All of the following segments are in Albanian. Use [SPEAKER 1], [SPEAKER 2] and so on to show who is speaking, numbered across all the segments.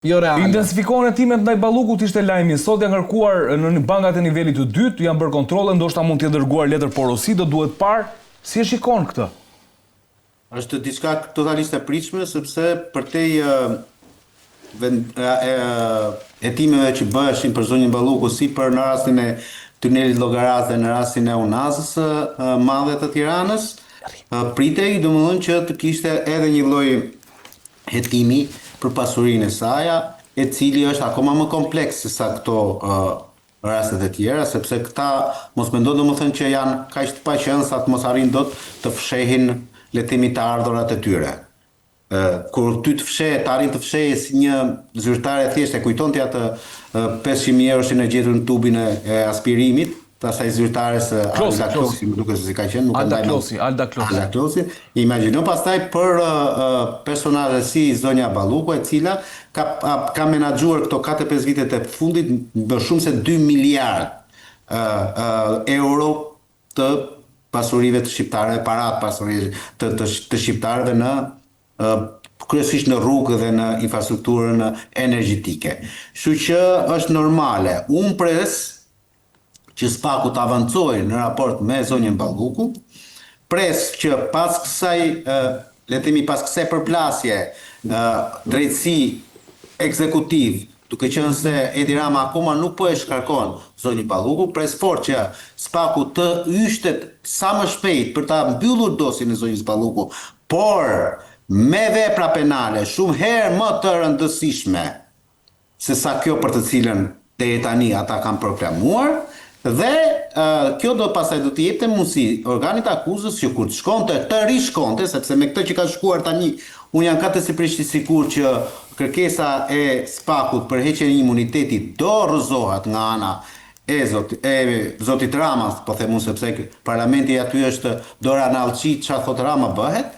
[SPEAKER 1] Jo reale.
[SPEAKER 2] Intensifikohen hetimet ndaj Ballukut ishte lajmi. Sot janë kërkuar në bankat e nivelit të dytë, janë bërë kontrolle, ndoshta mund të dërguar letër porosi, do duhet parë si e shikon këtë.
[SPEAKER 3] Është diçka totalisht e pritshme sepse përtej hetimeve që bëheshin për zonjën Balluku si për në rastin e tunelit Llogaras dhe në rastin e Unazës madhe të Tiranës, pritej domethënë që të kishte edhe një lloj hetimi për pasurinë e saj, e cili është akoma më kompleks se sa këto rastet e tjera, sepse këta mos mendon domethënë që janë kaq të paqënsa të mos arrin dot të fshehin le të themi të ardhurat e tyre. Kur ty të arrin të fshehe si një zyrtare thjesht, e kujton ti atë 500.000 euro që në gjetur në tubin e aspirimit, të asaj zyrtares Alda Klosi, më duket se si ka qenë, nuk
[SPEAKER 2] Alda Klosi.
[SPEAKER 3] Imagjino pastaj për personazhe si zonja Balluku, e cila ka menaxhuar këto 4-5 vitet e fundit më shumë se 2 miliard euro të pasurive të shqiptarëve, parat pasurive të shqiptarëve në kryesisht në rrugë dhe në infrastrukturën energjetike. Kështu që është normale. Unë pres që SPAK-u të avancojë në raport me zonjën Balluku, pres që pas kësaj përplasje drejtësi ekzekutiv, duke qenë se Edi Rama akoma nuk po e shkarkon zonjën Balluku, pres fort që SPAK-u të yshtet sa më shpejt për ta mbyllur dosjen e zonjës Balluku, por me vepra penale shumë herë më të rëndësishme se sa kjo për të cilën deri tani ata kanë proklamuar, dhe kjo pastaj do të jepte mundësi organit akuzës që kur të shkonte, të rishkonte, sepse me këtë që ka shkuar tani, unë jam katësipërisht i sigurt që kërkesa e SPAK-ut për heqjen e imunitetit do rrëzohet nga ana e zotit Rama, po them unë sepse parlamenti aty është dora në alçi, çfarë thot Rama bëhet.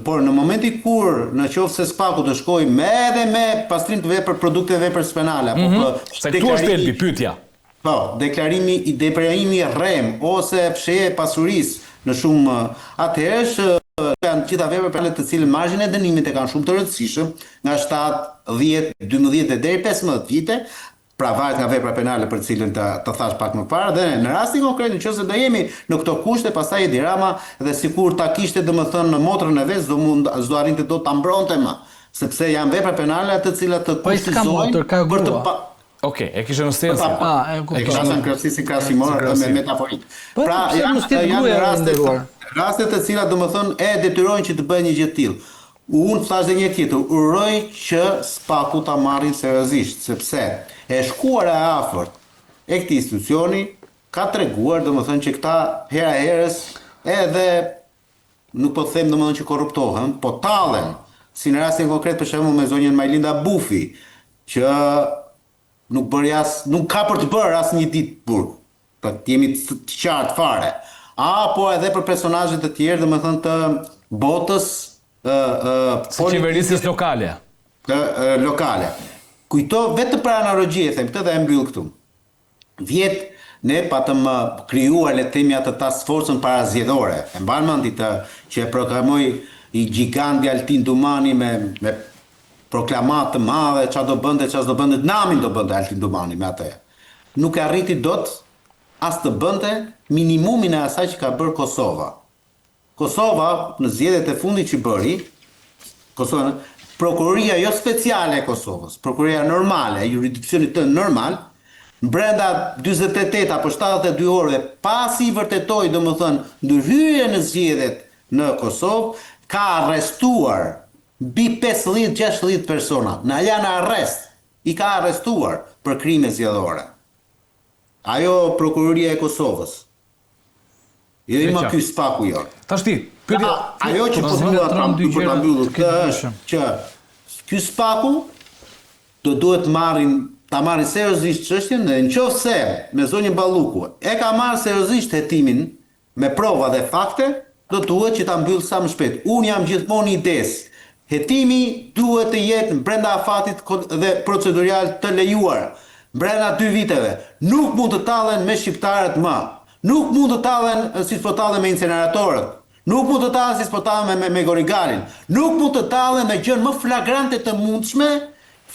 [SPEAKER 3] Por në momenti kur në qoftë se SPAK-u të shkojë me pastrim të produkteve veprës penale,
[SPEAKER 2] se këtu është elbi pyetja.
[SPEAKER 3] Po, deprejimi rrem ose fshehje pasurisë në shumë atëherë janë gjitha vepra penale të cilën margjin e dënimit e kanë shumë të rëndësishëm, nga 7, 10, 12 deri 15 vite, pra varet nga vepra penale për cilën të thash pak më parë, dhe në rastin konkret nëse do jemi në këto kushte, pastaj Edi Rama dhe sikur ta kishte domethënë në motrën e vet, s'do arrinte dot ta mbronte më, sepse janë vepra penale të cilat të kushtizojnë për të
[SPEAKER 2] Okej, e kishte në sens.
[SPEAKER 3] E kishte në krahasisi krahasimor me metaforik. Pra janë raste të cilat domethënë e detyrojnë që të bëjë një gjë të tillë. Unë thash edhe një tjetër, uroj që SPAK-u ta marrin seriozisht, sepse e shkuara e afërt e këtij institucioni ka treguar domethënë që këta hera herës edhe nuk po them domethënë që korruptohen, po tallen, si në rastin konkret për shembull me zonjën Majlinda Bufi, që nuk ka për të bërë asnjë ditë burg. Pra jemi të qartë fare. Apo edhe për personazhe të tjerë, domethënë të botës
[SPEAKER 2] si qeverisjes lokale.
[SPEAKER 3] Lokale. Kujto vetë për analogji e them këtë dhe e mbyll këtu. Vjet ne patëm krijuar le të themi atë task force-ën parazgjedhore. E mban mend që e proklamoi i giganti Altin Dumani me proklamat të madhe, çfarë do bënte, namin do bënte Altin Dumani me atë. Nuk e arriti dot as të bënte minimumin e asaj që ka bërë Kosova. Kosova në zgjedhjet e fundit që bëri, prokuroria jo speciale e Kosovës, prokuroria normale, jurisdiksionit të normal, brenda 48 apo 72 orëve pasi i vërtetoi domethënë ndërhyrje në zgjedhjet në Kosovë, ka arrestuar mbi 50-60 persona, në janë arrest, i ka arrestuar për krime zgjedhore. Ajo prokuroria e Kosovës. Jo i më ky SPAK-u jo.
[SPEAKER 2] Tash ti,
[SPEAKER 3] ajo që po thua për ta mbyllur është që ky SPAK-u duhet ta marrin seriozisht çështjen, dhe nëse me zonjën Balluku e ka marrë seriozisht hetimin me prova dhe fakte, do duhet që ta mbyll sa më shpejt. Unë jam gjithmonë i idesë. Hetimi duhet të jetë brenda afatit dhe procedurial të lejuar. Brenda 2 viteve. Nuk mund të tallen me shqiptarët më. Nuk mund të tallen si po tallen me inceneratorët. Nuk mund të tallen si po tallen me Gorigalin. Nuk mund të tallen me gjën më flagrante të mundshme,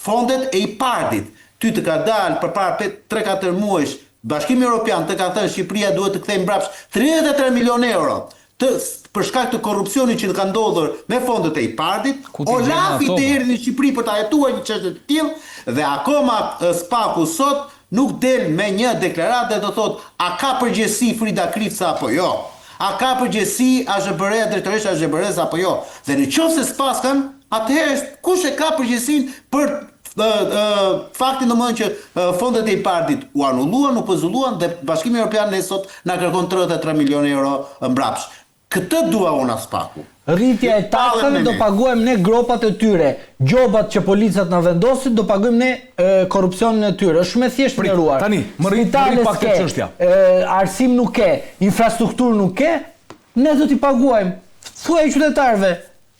[SPEAKER 3] fondet e IPARD-it. Ty të ka dalë përpara 3-4 muajsh, Bashkimi Evropian të ka thënë Shqipëria duhet të kthejë mbrapsht 33 milionë euro për shkak të korrupsionit që ka ndodhur me fondet e IPARD-it. Olafi të erdhi në Shqipëri për ta hetuar një çështje të tillë dhe akoma SPAK-u sot nuk del me një deklaratë dhe të thotë a ka përgjegjësi Frida Krifca apo jo. A ka përgjegjësi AZBR, drejtoresha AZBR-s apo jo. Dhe nëse s'paskan, atëherë kush e ka përgjegjësinë për faktin domethënë që fondet e IPARD-it u anulluan, u pozulluan dhe Bashkimi Evropian ne sot na kërkon 33 milionë euro mbrapsht. Këtë dua unë SPAK-u.
[SPEAKER 1] Rritja e taksave do paguajmë ne gropat e tyre. Gjobat që policat na vendosin do paguajmë ne korrupsionin e tyre. Është më thjesht nderuar.
[SPEAKER 2] Tani, më rrit pak këtë çështja.
[SPEAKER 1] Arsim nuk ke, infrastrukturë nuk ke, ne do t'i paguajmë. Thuaj qytetarëve,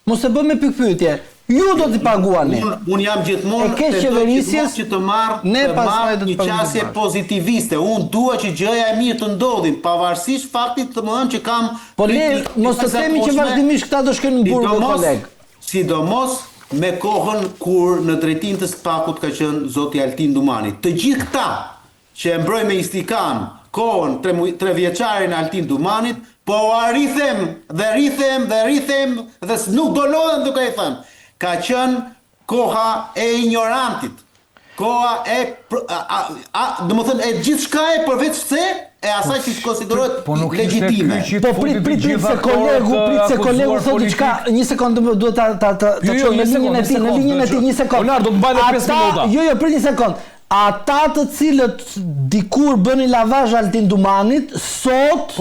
[SPEAKER 1] mos e bëmë pikpyetje. Ju do t'i paguani.
[SPEAKER 3] Unë jam gjithmonë që të marr një qasje pozitiviste. Unë dua që gjëja e mirë të ndodhi, pavarësisht faktit të më thënë që kam...
[SPEAKER 1] Po ne, mos të themi që vazhdimisht këta do shkojnë në burg, koleg.
[SPEAKER 3] Sidomos me kohën kur në drejtim të SPAK-ut ka qenë zoti Altin Dumani. Të gjithë këta që e mbroj me istikan kohën 3 vjeçarin Altin Dumanit, po rrithem dhe nuk do lodhen duke i thënë. Ka qenë koha e ignorantit, koha e, domethënë e gjithçka e përveç se e asaj që konsiderohet legjitime.
[SPEAKER 1] Po prit se kolegu thotë diçka, një sekondë duhet ta çojmë në linjën e tij, një sekondë.
[SPEAKER 2] Leonardo, mbajmë 5 minuta.
[SPEAKER 1] Jo, prit një sekondë. Ata të cilët dikur bënin lavazh Altin Dumanit, sot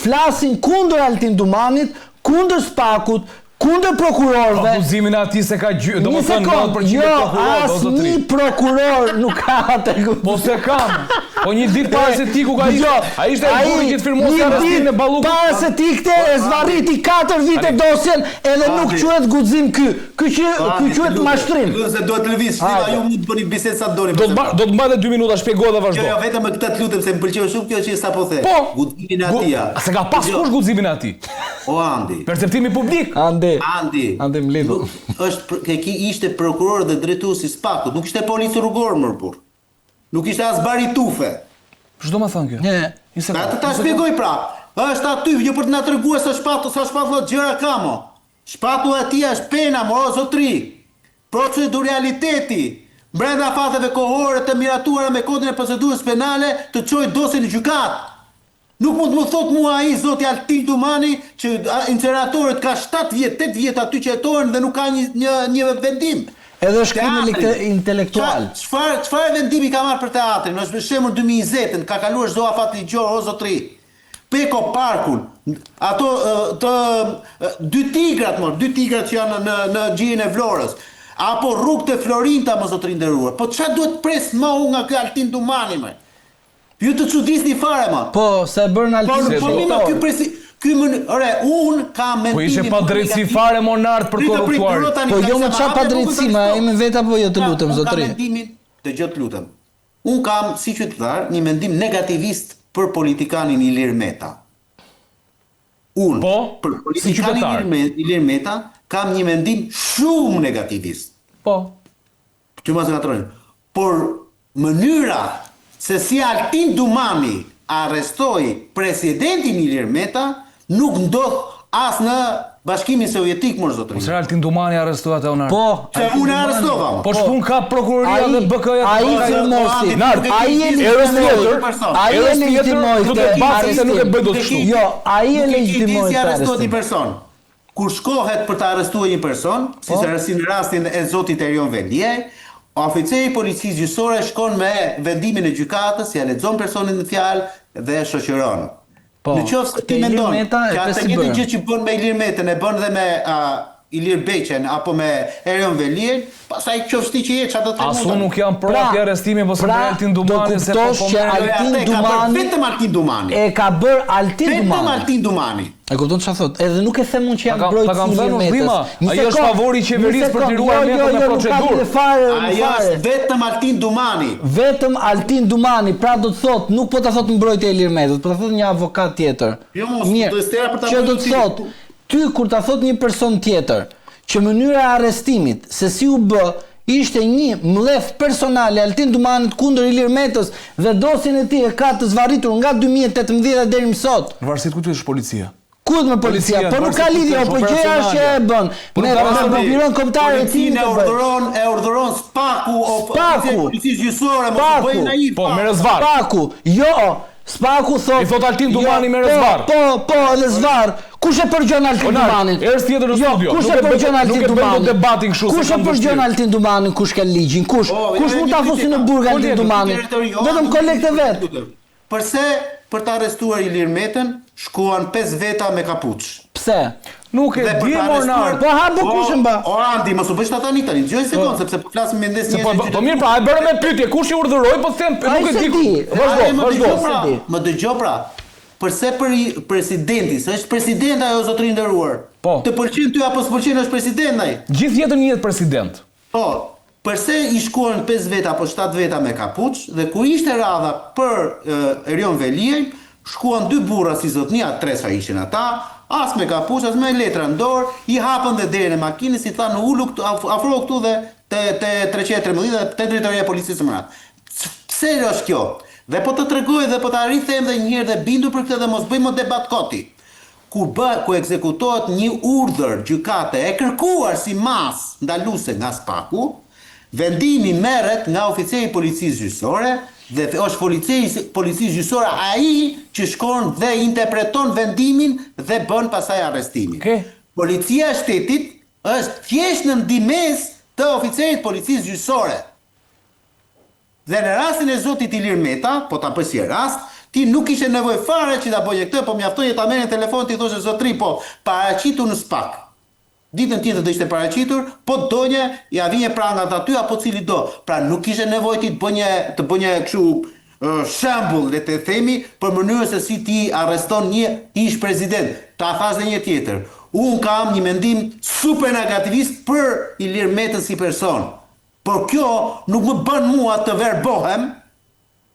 [SPEAKER 1] flasin kundër Altin Dumanit, kundër SPAK-ut, kundër prokurorëve.
[SPEAKER 2] Abuzimin e atij se ka do të thonë 90% prokurorë,
[SPEAKER 1] asnjë prokuror nuk ka atë.
[SPEAKER 2] Po se kam. Po një ditë para se ti ku ka ishte, ai ishte ai burri që të firmosë arrestimin e Ballukut.
[SPEAKER 1] Para se ti kte e zvarriti 4 vite dosjen, edhe nuk quhet guxim ky. Ky quhet mashtrim.
[SPEAKER 3] Se do të lëviz, ju mund të bëni bisedë sa doni.
[SPEAKER 2] Do të mbajë 2 minuta, shpjegoj dhe vazhdo.
[SPEAKER 3] Jo, vetëm me këtë të lutem se më pëlqeu shumë kjo që sapo the. Guximin e atij.
[SPEAKER 2] Se ka pas kush guximin e atij.
[SPEAKER 3] O Andi.
[SPEAKER 2] Perceptimi publik.
[SPEAKER 3] Andi
[SPEAKER 1] më lidhu.
[SPEAKER 3] Ishte prokuror dhe drejtues i SPAK-ut, nuk ishte policë rrugor më burr. Nuk ishte as bari tufe.
[SPEAKER 2] Ç'do më thon kjo?
[SPEAKER 3] Ta shpjegoj pra. Është aty jo për të na treguar se shpatu gjëra kamo. Shpatu e atij është pena, o zotri. Proceduraliteti brenda fateve kohore të miratuara me kodin e procedurës penale të çojë dosjen në gjykatë. Nuk mund të më thot mua ai zoti Altin Dumani që inceneratorët ka 7 vjet, 8 vjet aty që jetohen dhe nuk ka një vendim.
[SPEAKER 1] Edhe shkrim intelektual.
[SPEAKER 3] Çfarë vendimi ka marrë për teatrin? Është për shembull 2020-ën ka kaluar çdo afat ligjor o zotri. Peko Parkun, ato dy tigrat që janë në gjirin e Vlorës, apo rrugët e Florinta më zotri nderuar. Po çfarë duhet pres më nga ky Altin Dumani më? Ju të çuditni fare më.
[SPEAKER 1] Po, se bën Altin.
[SPEAKER 3] Un kam mendimin.
[SPEAKER 2] Po ishe pa drejtësi fare monart për korruptuar.
[SPEAKER 1] Po jo më çfarë pa drejtësi, më jemi vetë apo jo të lutem zotri.
[SPEAKER 3] Dëgjoj të lutem. Un kam si qytetar një mendim negativist për politikanin Ilir Meta. Un për politikanin Ilir Meta kam një mendim shumë negativist.
[SPEAKER 2] Po.
[SPEAKER 3] Që mos e ngatrojnë. Por mënyra se si Altin Dumani arrestoi presidentin Ilir Meta nuk ndodh as në Bashkimin Sovjetik më zotëri.
[SPEAKER 2] Po Altin Dumani arrestoi atë onar.
[SPEAKER 1] Po,
[SPEAKER 3] që unë arrestova.
[SPEAKER 2] Po shpun ka prokuroria dhe BK-ja.
[SPEAKER 1] Ai firmosi. Ai e legjitimoi
[SPEAKER 2] se nuk e bëj dot kështu.
[SPEAKER 1] Jo, ai e legjitimoi
[SPEAKER 3] të arrestohet një person. Kur shkohet për të arrestuar një person, si në rastin e zotit Erion Veliaj, oficeri i policisë gjyqësore shkon me vendimin e gjykatës, ja lexon personin në fjalë dhe e shoqëron. Në qoftë se ti mendon që atë njëjtë gjë që bën me Ilir Metën e bën dhe me Ilir Beqen apo me Erion Veliaj, pastaj qoftë ti që je çfarë do të thonë.
[SPEAKER 2] Asu nuk janë provë arrestimi po se Altin Dumani se po
[SPEAKER 3] vetëm Altin Dumani.
[SPEAKER 1] E ka bër Altin Dumani.
[SPEAKER 3] Vetëm Altin Dumani.
[SPEAKER 1] E kupton çfarë thot? Edhe nuk e them unë që jam mbrojtësi i Ilir Metës.
[SPEAKER 2] Ai është favori i qeverisë për të ruar metën e procedurë.
[SPEAKER 3] Ai është vetëm Altin Dumani.
[SPEAKER 1] Vetëm Altin Dumani, pra do të thot, nuk po ta thot mbrojtja e Ilir Metës, po ta thot një avokat tjetër.
[SPEAKER 3] Jo mos, do të stera për ta.
[SPEAKER 1] Që do të thot, ty kur ta thot një person tjetër që mënyra e arrestimit, se si u bë, ishte një mlef personale Altin Dumanit kundër Ilir Metës dhe dosjen e tij e ka të zvarritur nga 2018 deri më sot.
[SPEAKER 2] Në varësi ku është policia?
[SPEAKER 1] Ku me policia? Po nuk ka lidhje, po gjëja është që e bën. Me prokuron kombëtare e tij
[SPEAKER 3] e urdhëron Spaku policisë gjyqësore mos u bëjnë ai.
[SPEAKER 2] Po merr zvarr.
[SPEAKER 1] Spaku, jo. Spaku thot.
[SPEAKER 2] I thot Altin Dumani merr zvarr.
[SPEAKER 1] Po, edhe zvarr. Kush e përgjon Altin Dumanin?
[SPEAKER 2] Erës tjetër në studio.
[SPEAKER 1] Kush e përgjon Altin Dumanin?
[SPEAKER 2] Nuk e debatin kështu.
[SPEAKER 1] Kush e përgjon Altin Dumanin? Kush ka ligjin? Kush mund ta fusin në burg Altin Dumanin? Vetëm kolekte vet.
[SPEAKER 3] Përse për të arrestuar Ilir Metën shkuan 5 veta me kapuç?
[SPEAKER 1] Pse?
[SPEAKER 2] Nuk e di Mornar.
[SPEAKER 1] Po ha do kush e mba?
[SPEAKER 3] O Andi, mos u bësh ata tani. Dgjoj sekond sepse po flasim me ndes njerëz.
[SPEAKER 2] Po mirë pra, e bëre me pyetje, kush i urdhëroi, po them, nuk e di.
[SPEAKER 3] Vazhdo. Më dëgjoj pra. Përse për presidenti, se është president ajo zotëri nderuar.
[SPEAKER 2] Po.
[SPEAKER 3] Të pëlqen ty apo s'pëlqen është president ai?
[SPEAKER 2] Gjithë jetën jetë president.
[SPEAKER 3] Po. Përse i shkuan 5 veta apo 7 veta me kapuç dhe kur ishte radha për Erion Veliaj, shkuan 2 burra si zotnia, 3 sa ishin ata, as me kapuç, as me letra në dorë, i hapën dhe derën e makinës, i thanë ulu këtu, afro këtu dhe te 313 dhe te drejtoria e policisë së Mrat. Pse është kjo? Dhe po të tregoj dhe po të arrithem dhe një herë dhe bindu për këtë dhe mos bëjmë debat koti. Ku ekzekutohet një urdhër gjykate e kërkuar si mas ndaluese nga Spaku, vendimi merret nga oficeri i policisë gjyqësore dhe është policisë gjyqësore ai që shkon dhe interpreton vendimin dhe bën pasaj arrestimin. Policia e shtetit është thjesht në ndihmës të oficerit policisë gjyqësore. Dhe në rastin e zotit Ilir Meta, po ta bëj si rast, ti nuk ishe nevojë fare që ta bëje këtë, po mjaftonje ta merrni telefon ti thoshe zotri, po paraqitur në Spak. Ditën tjetër do ishte paraqitur, po donje ja vinje prangat aty apo cili do. Pra nuk kishe nevojë ti të bënje kështu shembull le të themi për mënyrën se si ti arreston një ish president. Ta thash edhe një tjetër. Un kam një mendim super negativist për Ilir Metën si person. Por kjo nuk më bën mua të verbohem.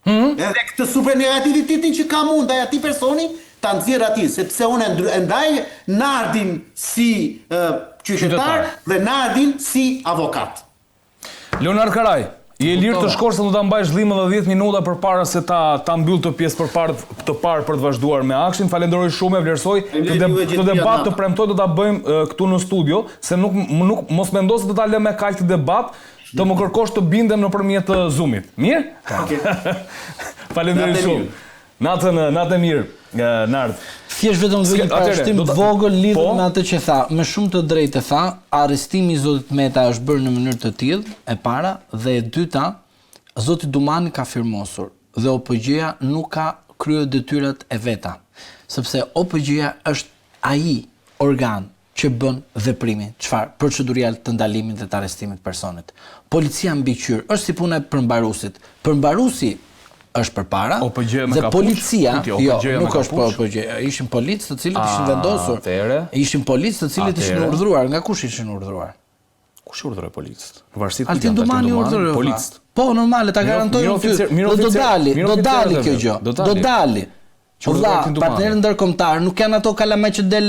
[SPEAKER 3] Edhe këtë super negativitetin që kam unë ndaj atij personi ta nxjerr atij, sepse unë e ndaj Nardin si qytetar dhe Nardin si avokat.
[SPEAKER 2] Leonard Karaj, je lirë të shkosh se do ta mbajsh dhimbje edhe 10 minuta përpara se ta mbyll të pjesë të parë për të vazhduar me akshin. Falenderoj shumë, e vlerësoj. Këtë debat të premtoj do ta bëjmë këtu në studio, se nuk mos mendo se do ta lëmë kaq të debat. Të më kërkosh të bindem nëpërmjet Zoomit. Mirë? Falenderoj shumë. Natë mirë, Nard.
[SPEAKER 1] Thjesht vetëm një parashtim të vogël lidhur me atë që tha. Me shumë të drejtë tha, arrestimi i zotit Meta është bërë në mënyrë të tillë, e para, dhe e dyta, zoti Dumani ka firmosur dhe OPG-ja nuk ka kryer detyrat e veta, sepse OPG-ja është ai organ që bën veprimin, çfarë procedurial të ndalimit dhe të arrestimit të personit. Policia mbiqyr është si puna e përmbarusit. Përmbarusi është përpara dhe policia, nuk është po OPG, ishin policë të cilët ishin vendosur. Ishin policë të cilët ishin urdhëruar, nga kush ishin urdhëruar?
[SPEAKER 2] Kush urdhëroi policët? Varësisht
[SPEAKER 1] Altin Dumani urdhëroi policët. Po, normale, ta garantojmë ty. Do dali kjo gjë. Do dali. Partnerët ndërkombëtar nuk janë ato kalame që del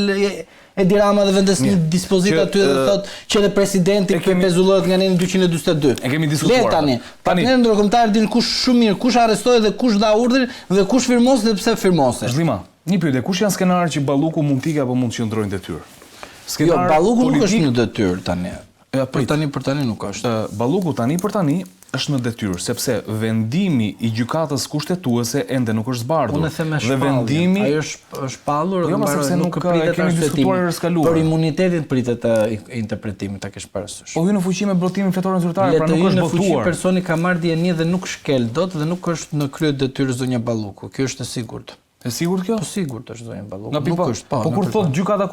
[SPEAKER 1] Edi Rama dhe vendos një dispozit aty dhe thot që edhe presidenti pezullohet nga neni 242.
[SPEAKER 2] E kemi diskutuar.
[SPEAKER 1] Le tani. Partnerët ndërkombëtar din kush shumë mirë, kush arrestohet dhe kush dha urdhrin dhe kush firmos dhe pse firmose.
[SPEAKER 2] Zhlima, një pyetje, kush janë skenarët që Balluku mund t'i apo mund të qëndrojnë detyrë?
[SPEAKER 1] Jo, Balluku nuk është në detyrë tani. Për tani nuk është.
[SPEAKER 2] Balluku tani për tani është në detyrë, sepse vendimi i gjykatës kushtetuese ende nuk është zbardhur.
[SPEAKER 1] Unë them me shpallje. Ai është shpallur
[SPEAKER 2] dhe sepse nuk kemi diskutuar rrezkaluar.
[SPEAKER 1] Për imunitetin pritet interpretimin ta kesh parasysh.
[SPEAKER 2] Po hyn në fuqi me bllotimin fetore zyrtare, pra nuk është votuar.
[SPEAKER 1] Personi ka marrë dieni dhe nuk shkel dot dhe nuk është në krye detyrë zonja Balluku. Kjo është e sigurt.
[SPEAKER 2] E sigurt kjo?
[SPEAKER 1] Po sigurt është zonja Balluku.
[SPEAKER 2] Nuk është. Po kur thot gjykata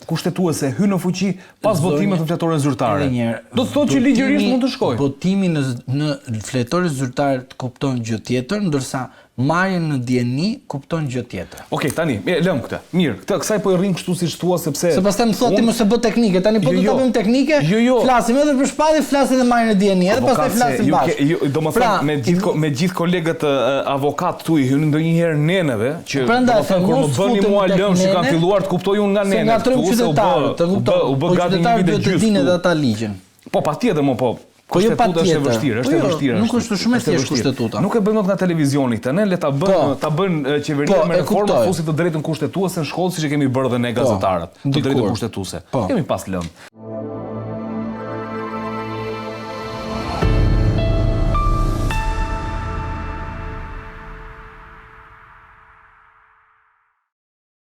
[SPEAKER 2] kushtetuese hyn në fuqi pas votimit të fletores zyrtare. Do të thotë që ligjërisht mund të shkojë.
[SPEAKER 1] Votimi në fletores zyrtare kupton gjë tjetër, ndërsa marrjen në dieni kupton gjë tjetër.
[SPEAKER 2] Okej, tani, lëm këtë. Mirë, kësaj po i rrim kështu siç thua sepse
[SPEAKER 1] se pastaj më thotë ti mos e bë teknike. Tani po do ta bëjmë teknike. Flasim edhe për shpallje, flasim edhe marrjen në dieni, edhe pastaj flasim bashkë.
[SPEAKER 2] Domethënë me gjithë kolegët avokat tu i hyn ndonjëherë neneve që domethënë kur më bëni mua lëm që kanë filluar të kuptoj unë nga nenet.
[SPEAKER 1] U bë gati një vit e gjysmë.
[SPEAKER 2] Po patjetër më po.
[SPEAKER 1] Po jo
[SPEAKER 2] Kushtetuta është e vështirë, është e vështirë.
[SPEAKER 1] Nuk është shumë e thjeshtë kushtetuta.
[SPEAKER 2] Nuk e bën dot nga televizioni këtë, ne le ta bën qeveria me reformë, fusi të drejtën kushtetuese në shkollë siç e kemi bërë dhe ne gazetarët, të drejtën kushtetuese. Kemi pas lënë.